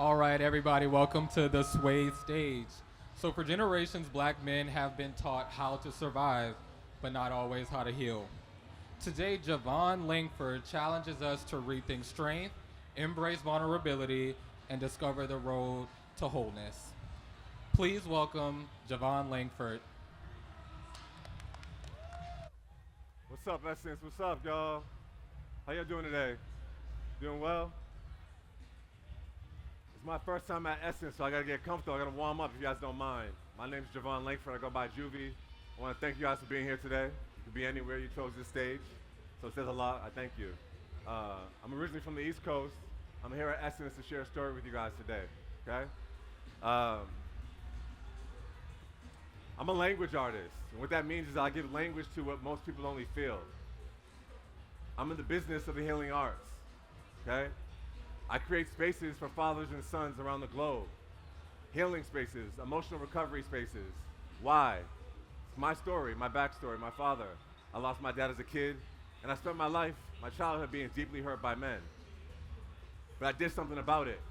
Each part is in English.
All right, everybody, welcome to the Sway Stage. So, for generations, black men have been taught how to survive, but not always how to heal. Today, JuVan Langford challenges us to rethink strength, embrace vulnerability, and discover the road to wholeness. Please welcome JuVan Langford. What's up, Essence? What's up, y'all? How y'all doing today? Doing well? It's my first time at Essence, so I gotta get comfortable. I gotta warm up if you guys don't mind. My name's JuVan Langford. I go by Juvie. I wanna thank you guys for being here today. You could be anywhere. You chose this stage, so it says a lot. I thank you. I'm originally from the East Coast. I'm here at Essence to share a story with you guys today, okay? I'm a language artist, and what that means is I give language to what most people only feel. I'm in the business of the healing arts, okay? I create spaces for fathers and sons around the globe. Healing spaces, emotional recovery spaces. Why? It's my story, my backstory, my father. I lost my dad as a kid, and I spent my life, my childhood being deeply hurt by men. But I did something about it.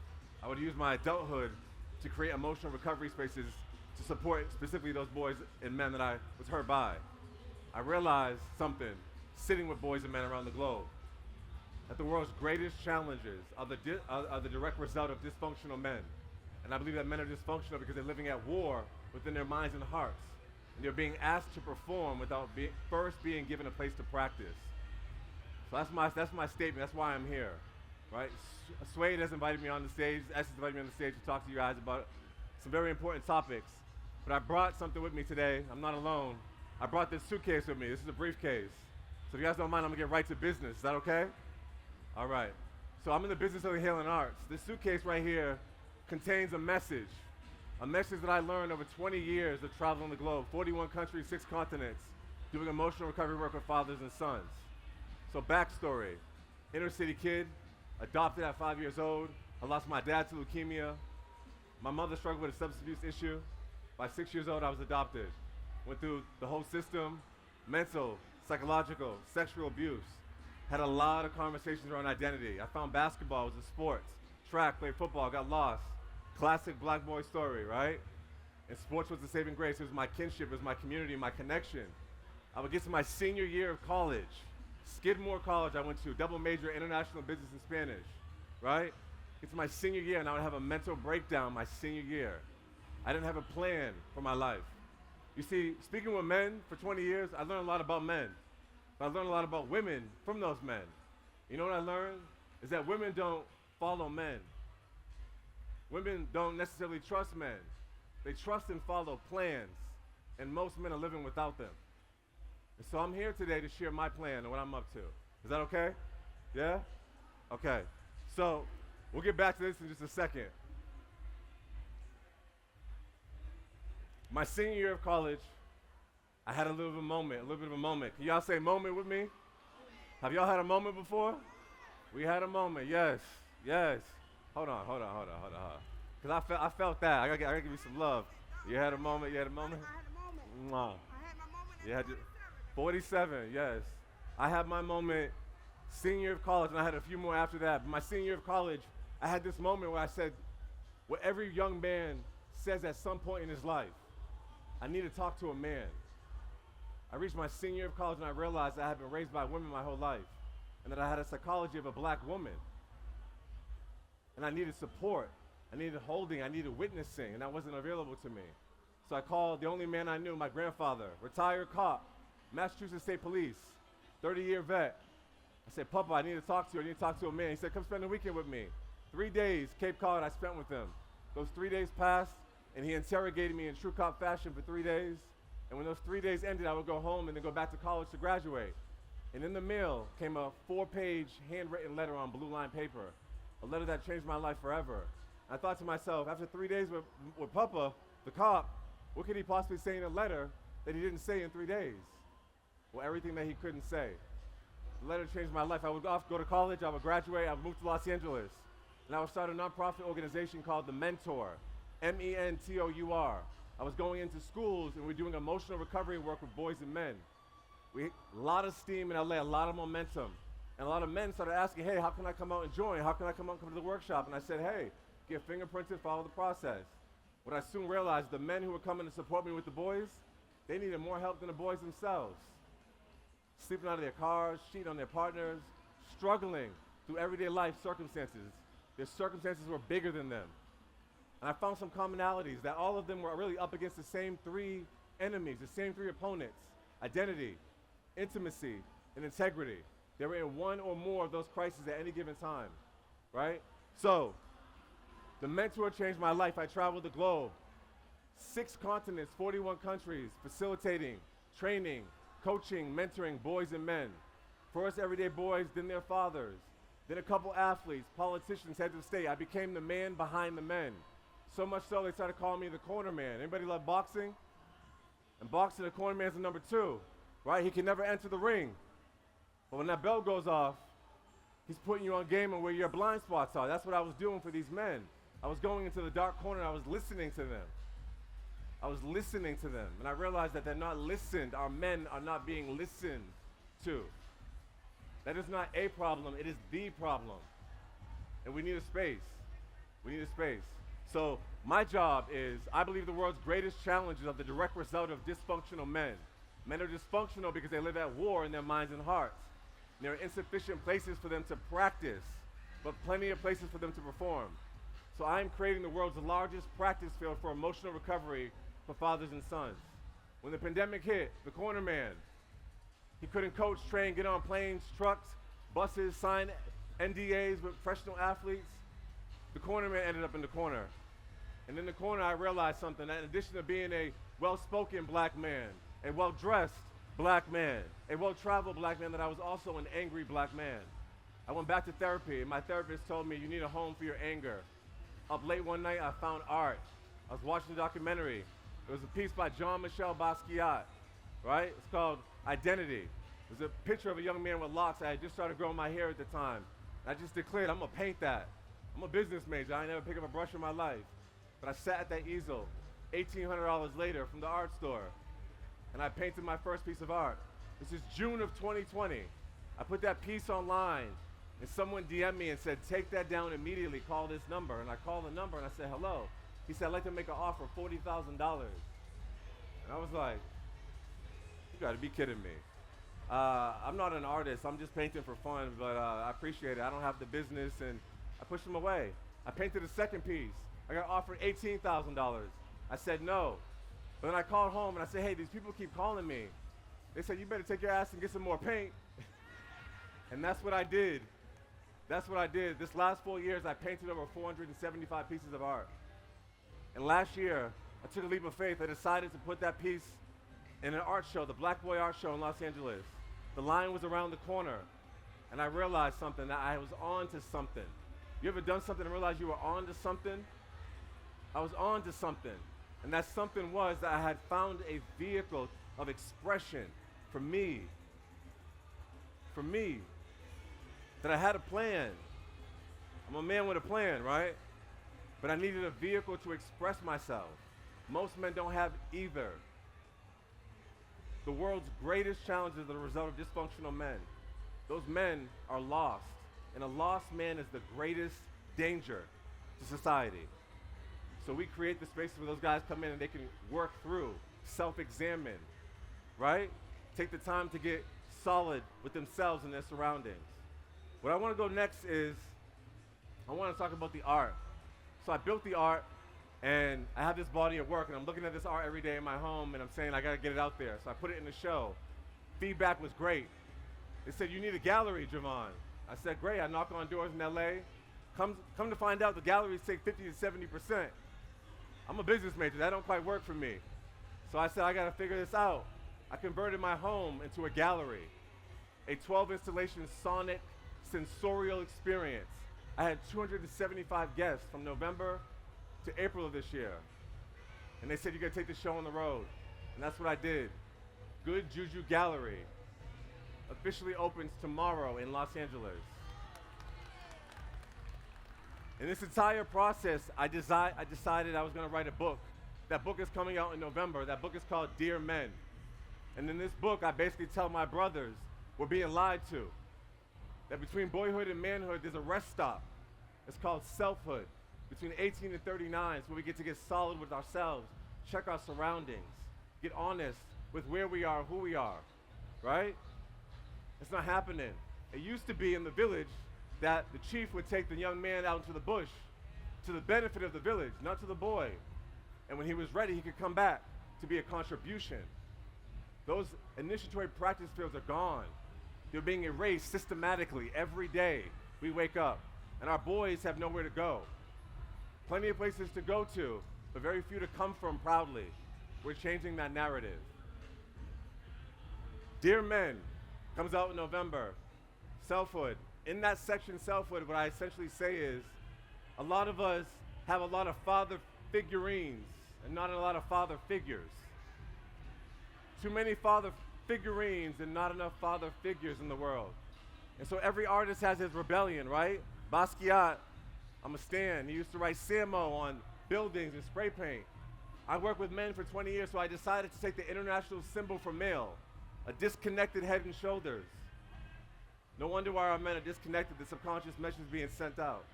I would use my adulthood to create emotional recovery spaces to support specifically those boys and men that I was hurt by. I realized something, sitting with boys and men around the globe, that the world's greatest challenges are the direct result of dysfunctional men. And I believe that men are dysfunctional because they're living at war within their minds and hearts. And they're being asked to perform without first being given a place to practice. So that's my statement, that's why I'm here, right? Suede has invited me on the stage, Essence invited me on the stage to talk to you guys about some very important topics. But I brought something with me today. I'm not alone. I brought this suitcase with me. This is a briefcase. So if you guys don't mind, I'm gonna get right to business. Is that okay? All right. So I'm in the business of the healing arts. This suitcase right here contains a message that I learned over 20 years of traveling the globe, 41 countries, 6 continents, doing emotional recovery work with fathers and sons. So backstory, inner city kid, adopted at 5 years old. I lost my dad to leukemia. My mother struggled with a substance abuse issue. By 6 years old, I was adopted. Went through the whole system, mental, psychological, sexual abuse. Had a lot of conversations around identity. I found basketball was a sport. Track, played football, got lost. Classic black boy story, right? And sports was the saving grace. It was my kinship, it was my community, my connection. I would get to my senior year of college. Skidmore College I went to, double major, international business and Spanish, right? Get to my senior year and I would have a mental breakdown my senior year. I didn't have a plan for my life. You see, speaking with men for 20 years, I learned a lot about men. But I learned a lot about women from those men. You know what I learned? Is that women don't follow men. Women don't necessarily trust men. They trust and follow plans, and most men are living without them. And so I'm here today to share my plan and what I'm up to. Is that okay? Yeah? Okay. So we'll get back to this in just a second. My senior year of college, I had a little bit of a moment. Can y'all say moment with me? Have y'all had a moment before? We had a moment, yes. Hold on. Because I felt that. I gotta give you some love. You had a moment? I had a moment. Mwah. I had my moment You at had 47, yes. I had my moment senior year of college, and I had a few more after that. But my senior year of college, I had this moment where I said, what every young man says at some point in his life, I need to talk to a man. I reached my senior year of college and I realized I had been raised by women my whole life and that I had a psychology of a black woman. And I needed support, I needed holding, I needed witnessing, and that wasn't available to me. So I called the only man I knew, my grandfather, retired cop, Massachusetts State Police, 30-year vet. I said, Papa, I need to talk to you, I need to talk to a man. He said, come spend the weekend with me. 3 days, Cape Cod, I spent with him. Those 3 days passed, and he interrogated me in true cop fashion for 3 days. And when those 3 days ended, I would go home and then go back to college to graduate. And in the mail came a 4-page handwritten letter on blue line paper, a letter that changed my life forever. And I thought to myself, after 3 days with Papa, the cop, what could he possibly say in a letter that he didn't say in 3 days? Well, everything that he couldn't say. The letter changed my life. I would go to college, I would graduate, I would move to Los Angeles. And I would start a nonprofit organization called The Mentor, MENTOUR. I was going into schools and we were doing emotional recovery work with boys and men. A lot of steam in LA, a lot of momentum. And a lot of men started asking, hey, how can I come out and join? How can I come out and come to the workshop? And I said, hey, get fingerprinted, follow the process. What I soon realized, the men who were coming to support me with the boys, they needed more help than the boys themselves. Sleeping out of their cars, cheating on their partners, struggling through everyday life circumstances. Their circumstances were bigger than them. And I found some commonalities that all of them were really up against the same three enemies, the same three opponents: identity, intimacy, and integrity. They were in one or more of those crises at any given time, right? So, the mentor changed my life. I traveled the globe, 6 continents, 41 countries, facilitating, training, coaching, mentoring boys and men. First everyday boys, then their fathers, then a couple athletes, politicians, heads of state. I became the man behind the men. So much so they started calling me the corner man. Anybody love boxing? And boxing, the corner man's the number 2, right? He can never enter the ring. But when that bell goes off, he's putting you on game and where your blind spots are. That's what I was doing for these men. I was going into the dark corner and I was listening to them. I was listening to them. And I realized that they're not listened. Our men are not being listened to. That is not a problem, it is the problem. And we need a space. We need a space. So my job is, I believe the world's greatest challenges are the direct result of dysfunctional men. Men are dysfunctional because they live at war in their minds and hearts. And there are insufficient places for them to practice, but plenty of places for them to perform. So I am creating the world's largest practice field for emotional recovery for fathers and sons. When the pandemic hit, the corner man, he couldn't coach, train, get on planes, trucks, buses, sign NDAs with professional athletes. The corner man ended up in the corner. And in the corner, I realized something, that in addition to being a well-spoken black man, a well-dressed black man, a well-traveled black man, that I was also an angry black man. I went back to therapy, and my therapist told me, you need a home for your anger. Up late one night, I found art. I was watching a documentary. It was a piece by Jean-Michel Basquiat, right? It's called Identity. It was a picture of a young man with locks. I had just started growing my hair at the time. And I just declared, I'm gonna paint that. I'm a business major. I ain't never picked up a brush in my life. But I sat at that easel, $1,800 later from the art store, and I painted my first piece of art. This is June of 2020. I put that piece online, and someone DM'd me and said, take that down immediately, call this number. And I called the number and I said, hello. He said, I'd like to make an offer, $40,000. And I was like, you gotta be kidding me. I'm not an artist, I'm just painting for fun, but I appreciate it. I don't have the business, and I pushed him away. I painted a second piece. I got offered $18,000. I said no. But then I called home and I said, hey, these people keep calling me. They said, you better take your ass and get some more paint. And that's what I did. That's what I did. This last 4 years, I painted over 475 pieces of art. And last year, I took a leap of faith. I decided to put that piece in an art show, the Black Boy Art Show in Los Angeles. The line was around the corner. And I realized something, that I was on to something. You ever done something and realized you were on to something? I was on to something. And that something was that I had found a vehicle of expression for me. For me. That I had a plan. I'm a man with a plan, right? But I needed a vehicle to express myself. Most men don't have either. The world's greatest challenges are the result of dysfunctional men. Those men are lost. And a lost man is the greatest danger to society. So we create the spaces where those guys come in and they can work through, self-examine, right? Take the time to get solid with themselves and their surroundings. What I want to go next is, I want to talk about the art. So I built the art, and I have this body of work, and I'm looking at this art every day in my home, and I'm saying I got to get it out there. So I put it in the show. Feedback was great. They said, you need a gallery, JuVan. I said, great. I knock on doors in LA. Come to find out, the galleries take 50 to 70%. I'm a business major. That don't quite work for me. So I said, I got to figure this out. I converted my home into a gallery, a 12 installation sonic sensorial experience. I had 275 guests from November to April of this year. And they said, you got to take the show on the road. And that's what I did. Good Juju Gallery officially opens tomorrow in Los Angeles. In this entire process, I decided I was going to write a book. That book is coming out in November. That book is called Dear Men. And in this book, I basically tell my brothers we're being lied to. That between boyhood and manhood, there's a rest stop. It's called selfhood. between 18 and 39 is where we get to get solid with ourselves, check our surroundings, get honest with where we are, who we are, right? It's not happening. It used to be in the village that the chief would take the young man out into the bush to the benefit of the village, not to the boy. And when he was ready, he could come back to be a contribution. Those initiatory practice fields are gone. They're being erased systematically every day we wake up. And our boys have nowhere to go. Plenty of places to go to, but very few to come from proudly. We're changing that narrative. Dear Men comes out in November. Selfhood. In that section, Selfhood, what I essentially say is, a lot of us have a lot of father figurines and not a lot of father figures. Too many father figurines and not enough father figures in the world. And so every artist has his rebellion, right? Basquiat, I'm a stan. He used to write Samo on buildings and spray paint. I worked with men for 20 years, so I decided to take the international symbol for male, a disconnected head and shoulders. No wonder why our men are disconnected, the subconscious message being sent out.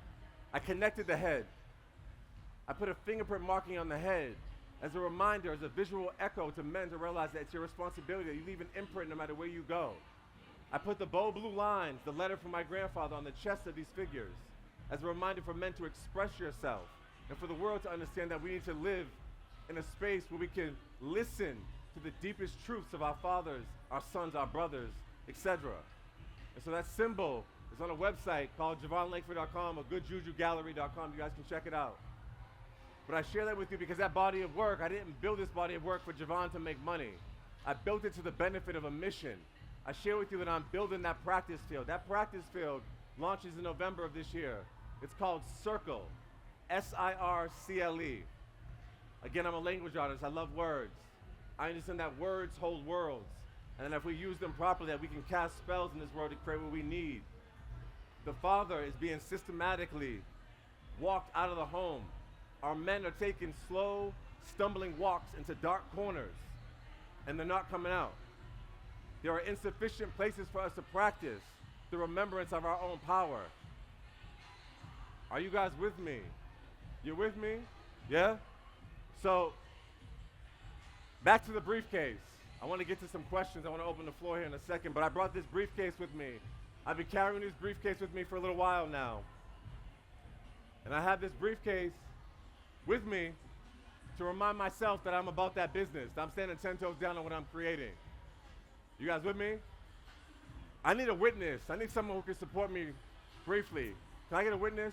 I connected the head. I put a fingerprint marking on the head as a reminder, as a visual echo to men to realize that it's your responsibility, that you leave an imprint no matter where you go. I put the bold blue lines, the letter from my grandfather, on the chest of these figures as a reminder for men to express yourself and for the world to understand that we need to live in a space where we can listen to the deepest truths of our fathers, our sons, our brothers, etc. And so that symbol is on a website called JuVanLangford.com or GoodJujuGallery.com. You guys can check it out. But I share that with you because that body of work, I didn't build this body of work for JuVan to make money. I built it to the benefit of a mission. I share with you that I'm building that practice field. That practice field launches in November of this year. It's called Circle, S-I-R-C-L-E. Again, I'm a language artist. I love words. I understand that words hold worlds. And if we use them properly, that we can cast spells in this world to create what we need. The father is being systematically walked out of the home. Our men are taking slow, stumbling walks into dark corners, and they're not coming out. There are insufficient places for us to practice the remembrance of our own power. Are you guys with me? You're with me? Yeah? So, back to the briefcase. I want to get to some questions. I want to open the floor here in a second, but I brought this briefcase with me. I've been carrying this briefcase with me for a little while now. And I have this briefcase with me to remind myself that I'm about that business. I'm standing 10 toes down on what I'm creating. You guys with me? I need a witness. I need someone who can support me briefly. Can I get a witness?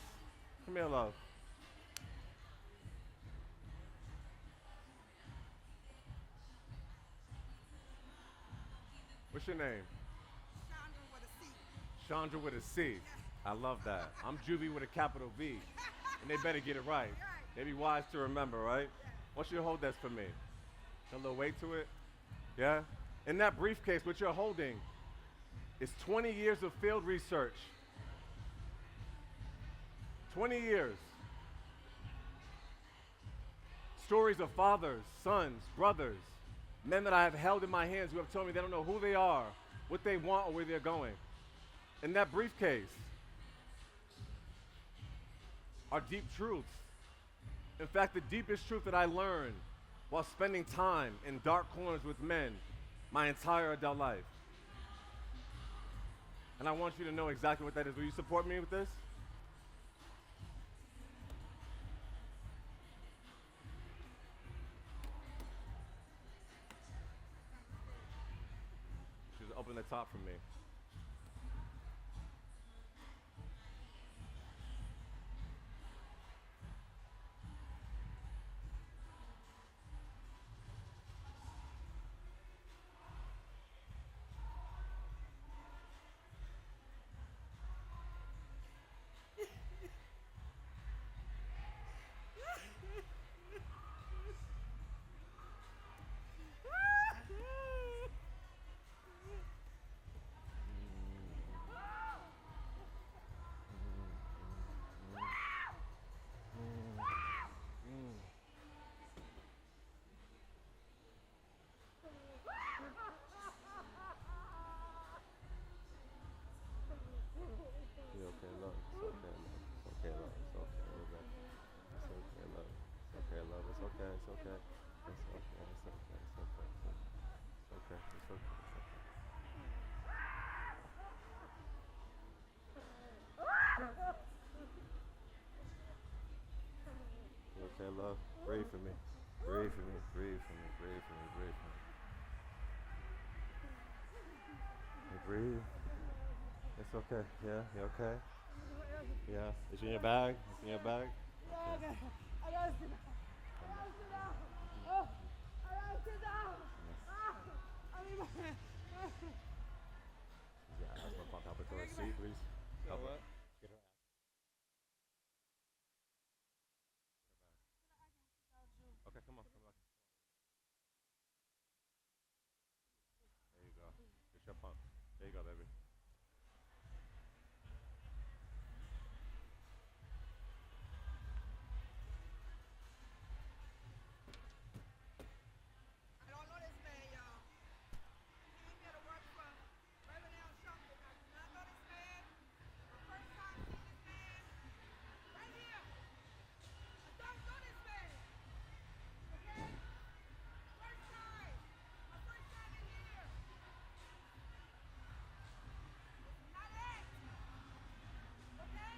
Come here, love. What's your name? Chandra with a C. I love that. I'm Juvie with a capital V. And they better get it right. They be wise to remember, right? I want you to hold that for me. A little weight to it. Yeah? In that briefcase, what you're holding is 20 years of field research. 20 years. Stories of fathers, sons, brothers, men that I have held in my hands who have told me they don't know who they are, what they want, or where they're going. In that briefcase are deep truths. In fact, the deepest truth that I learned while spending time in dark corners with men my entire adult life. And I want you to know exactly what that is. Will you support me with this? Just open the top for me. Okay, love. Breathe for me. Breathe for me. Breathe for me. Breathe for me. Breathe for me. You breathe. It's okay. Yeah, you okay? Yeah. It's in your bag. It's in your bag. Okay. I gotta sit down. I gotta sit down. Oh, I gotta sit down. I mean, Yeah, ask my pump. Help her to her seat, please. Help her. Get her ass. Okay, come on. Come back. There you go. Get your pump. There you go, baby. I don't know this man, y'all. He came here to work for Reverend something. I do not know this man. My first time seeing this man, right here. I don't know this man. Okay? First time. My first time in here. It's not it. Okay?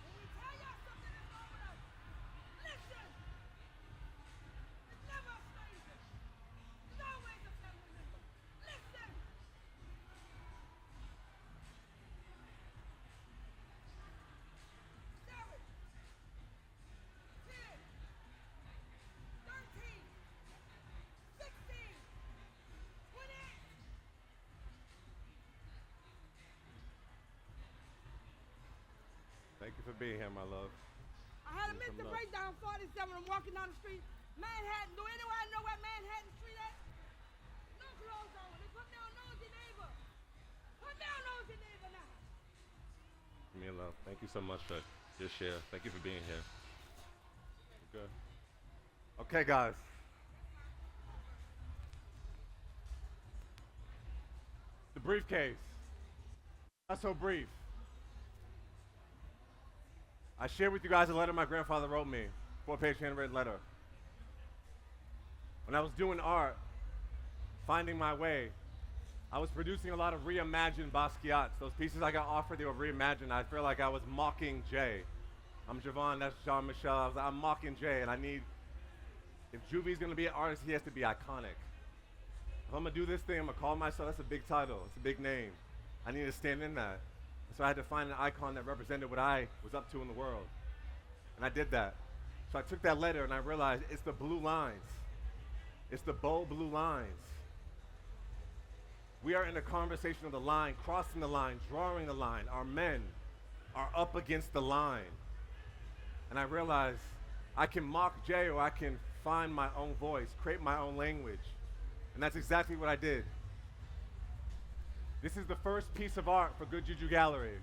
When we tell y'all something is wrong with us, listen. It's never a stranger. It's always a family member. Listen. 7, 10, 13, 16, 20. Thank you for being here, my love. I had a Need some mental love. breakdown 47. I'm walking down the street. Manhattan. Do anyone know where Manhattan Street at? No clothes on. They put me on nosy neighbor. Put me on nosy neighbor now. Me and love. Thank you so much for your share. Thank you for being here. Good. Okay, guys. The briefcase. Not so brief. I shared with you guys a letter my grandfather wrote me, 4-page handwritten letter. When I was doing art, finding my way, I was producing a lot of reimagined Basquiat's. Those pieces I got offered, they were reimagined. I feel like I was mocking Jay. I'm JuVan, that's Jean-Michel. I'm mocking Jay, and I need, if Juvy's gonna be an artist, he has to be iconic. If I'm gonna do this thing, I'm gonna call myself, that's a big title, it's a big name. I need to stand in that. So I had to find an icon that represented what I was up to in the world. And I did that. So I took that letter and I realized it's the blue lines. It's the bold blue lines. We are in a conversation of the line, crossing the line, drawing the line. Our men are up against the line. And I realized I can mock Jay or I can find my own voice, create my own language. And that's exactly what I did. This is the first piece of art for Good Juju Gallery.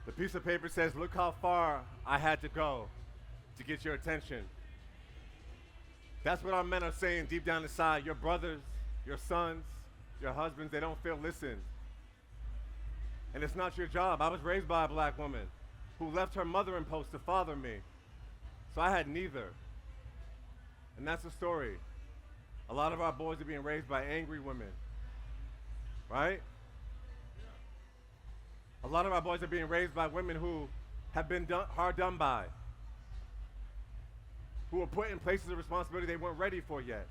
The piece of paper says, look how far I had to go to get your attention. That's what our men are saying deep down inside. Your brothers, your sons, your husbands, they don't feel listened. And it's not your job. I was raised by a black woman who left her mothering post to father me. So I had neither. And that's the story. A lot of our boys are being raised by angry women, right? A lot of our boys are being raised by women who have been hard done by, who were put in places of responsibility they weren't ready for yet.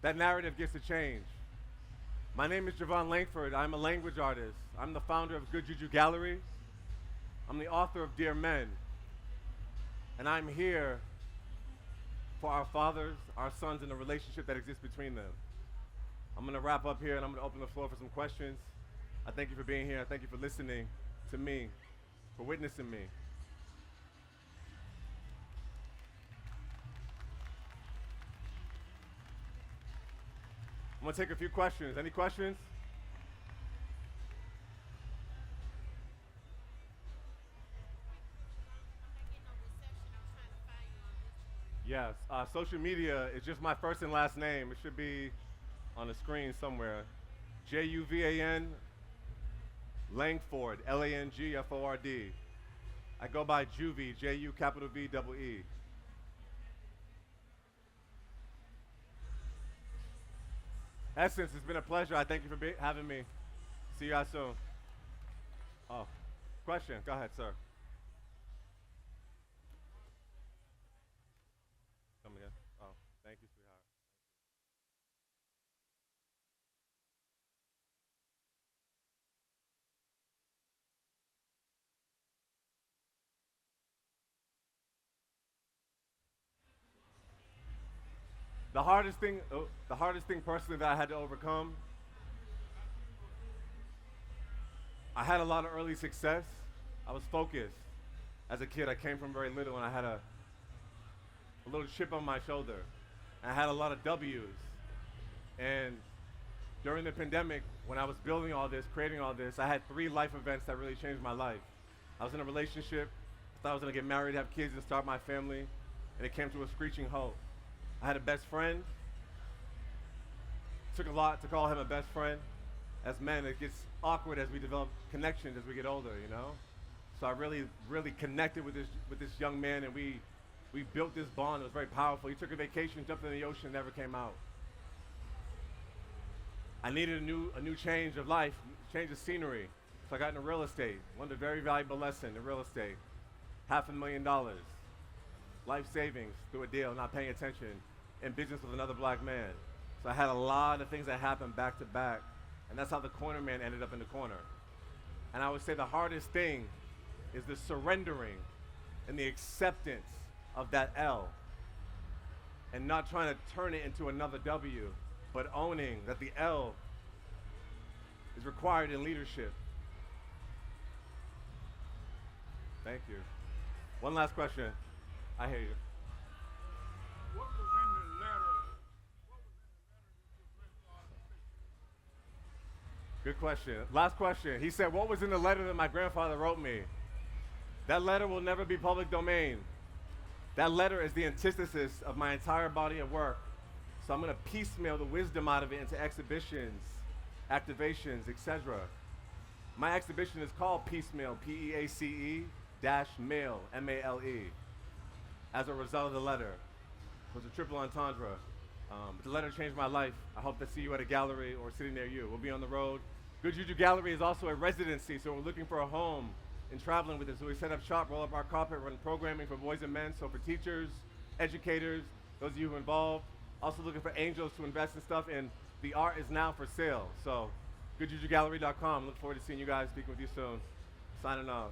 That narrative gets to change. My name is JuVan Langford. I'm a language artist. I'm the founder of Good Juju Gallery. I'm the author of Dear Men. And I'm here for our fathers, our sons, and the relationship that exists between them. I'm going to wrap up here and I'm going to open the floor for some questions. I thank you for being here. I thank you for listening to me, for witnessing me. I'm going to take a few questions. Any questions? Yes, social media is just my first and last name. It should be on the screen somewhere. JuVan Langford, Langford. I go by Juvie, Ju capital V double E. Essence, it's been a pleasure. I thank you for having me. See you guys soon. Oh, question. Go ahead, sir. Come again. Oh, thank you, sweetheart. The hardest thing personally that I had to overcome, I had a lot of early success. I was focused. As a kid, I came from very little and I had a little chip on my shoulder. I had a lot of W's. And during the pandemic, when I was building all this, creating all this, I had 3 life events that really changed my life. I was in a relationship, I thought I was gonna get married, have kids, and start my family, and it came to a screeching halt. I had a best friend. It took a lot to call him a best friend. As men, it gets awkward as we develop connections as we get older, you know? So I really, really connected with this young man, and we built this bond. It was very powerful. He took a vacation, jumped in the ocean, never came out. I needed a new change of life, change of scenery. So I got into real estate. Learned a very valuable lesson in real estate. $500,000. Life savings through a deal, not paying attention, in business with another black man. So I had a lot of things that happened back to back. And that's how the corner man ended up in the corner. And I would say the hardest thing is the surrendering and the acceptance of that L. And not trying to turn it into another W, but owning that the L is required in leadership. Thank you. One last question. I hear you. What was in the letter? Good question. Last question. He said, what was in the letter that my grandfather wrote me? That letter will never be public domain. That letter is the antithesis of my entire body of work. So I'm going to piecemeal the wisdom out of it into exhibitions, activations, etc. My exhibition is called Piecemeal, P-E-A-C-E -mail, M-A-L-E, as a result of the letter. It was a triple entendre. But the letter changed my life. I hope to see you at a gallery or sitting near you. We'll be on the road. Good Juju Gallery is also a residency, so we're looking for a home and traveling with it. So we set up shop, roll up our carpet, run programming for boys and men, so for teachers, educators, those of you who are involved. Also looking for angels to invest in stuff, and the art is now for sale. So goodjujugallery.com. Look forward to seeing you guys, speaking with you soon. Signing off.